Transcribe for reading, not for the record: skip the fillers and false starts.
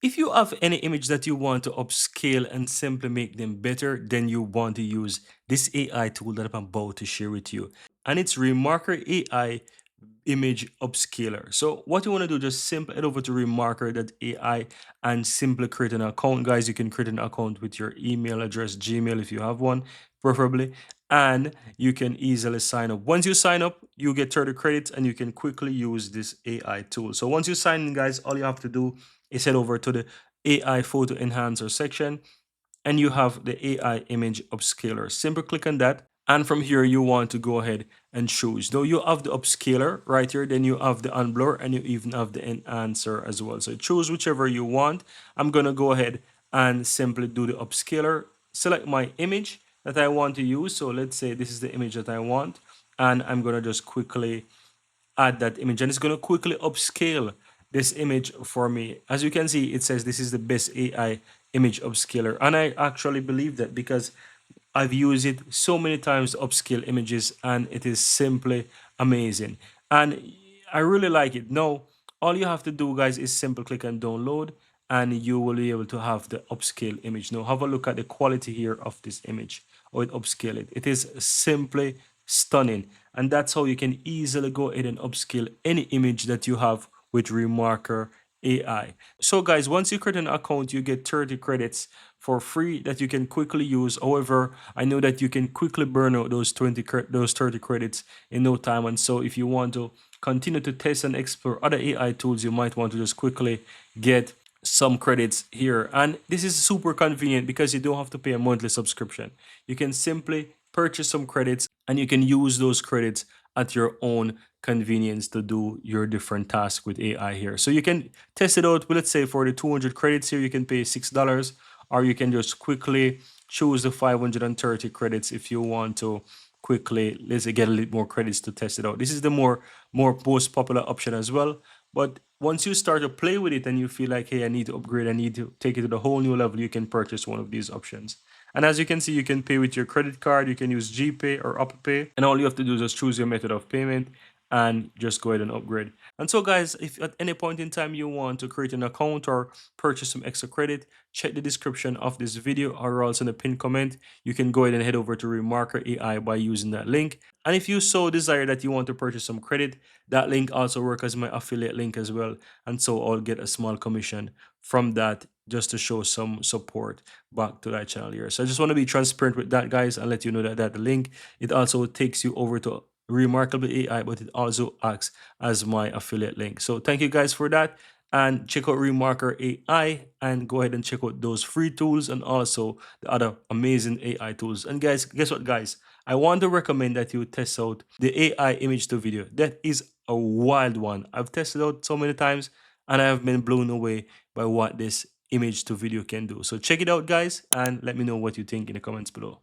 If you have any image that you want to upscale and simply make them better, then you want to use this AI tool that I'm about to share with you. And it's Remarker AI image upscaler. So what you want to do, just simply head over to remarker.ai and simply create an account. Guys, you can create an account with your email address, Gmail if you have one, preferably. And you can easily sign up. Once you sign up, you get 30 credits and you can quickly use this AI tool. So once you sign in, guys, all you have to do is head over to the AI photo enhancer section and you have the AI image upscaler. Simply click on that. And from here, you want to go ahead and choose. Though you have the upscaler right here, then you have the unblur and you even have the enhancer as well. So choose whichever you want. I'm going to go ahead and simply do the upscaler. Select my image that I want to use. So let's say this is the image that I want. And I'm going to just quickly add that image and it's going to quickly upscale this image for me. As you can see, it says this is the best AI image upscaler, and I actually believe that because I've used it so many times to upscale images and it is simply amazing and I really like it. Now all you have to do, guys, is simply click on download and you will be able to have the upscale image. Now have a look at the quality here of this image or it upscale it. It is simply stunning, and that's how you can easily go ahead and upscale any image that you have with Remarker AI. So guys, once you create an account, you get 30 credits for free that you can quickly use. However, I know that you can quickly burn out those 30 credits in no time. And so if you want to continue to test and explore other AI tools, you might want to just quickly get some credits here. And this is super convenient because you don't have to pay a monthly subscription. You can simply purchase some credits and you can use those credits at your own convenience to do your different tasks with AI here. So you can test it out. Well, let's say for the 200 credits here, you can pay $6, or you can just quickly choose the 530 credits if you want to quickly, let's say, get a little more credits to test it out. This is the more most popular option as well. But once you start to play with it and you feel like, hey, I need to upgrade, I need to take it to the whole new level, you can purchase one of these options. And as you can see, you can pay with your credit card, you can use GPay or Apple Pay, and all you have to do is just choose your method of payment and just go ahead and upgrade. And so guys, if at any point in time you want to create an account or purchase some extra credit, check the description of this video or else in the pinned comment. You can go ahead and head over to Remarker AI by using that link. And if you so desire that you want to purchase some credit, that link also works as my affiliate link as well. And so I'll get a small commission from that just to show some support back to that channel here. So I just want to be transparent with that, guys, and let you know that the link, it also takes you over to Remarkable AI, but it also acts as my affiliate link. So thank you guys for that. And check out Remarker AI and go ahead and check out those free tools and also the other amazing AI tools. And guys, guess what, guys? I want to recommend that you test out the AI image to video. That is a wild one. I've tested out so many times and I have been blown away by what this image to video can do. So check it out, guys, and let me know what you think in the comments below.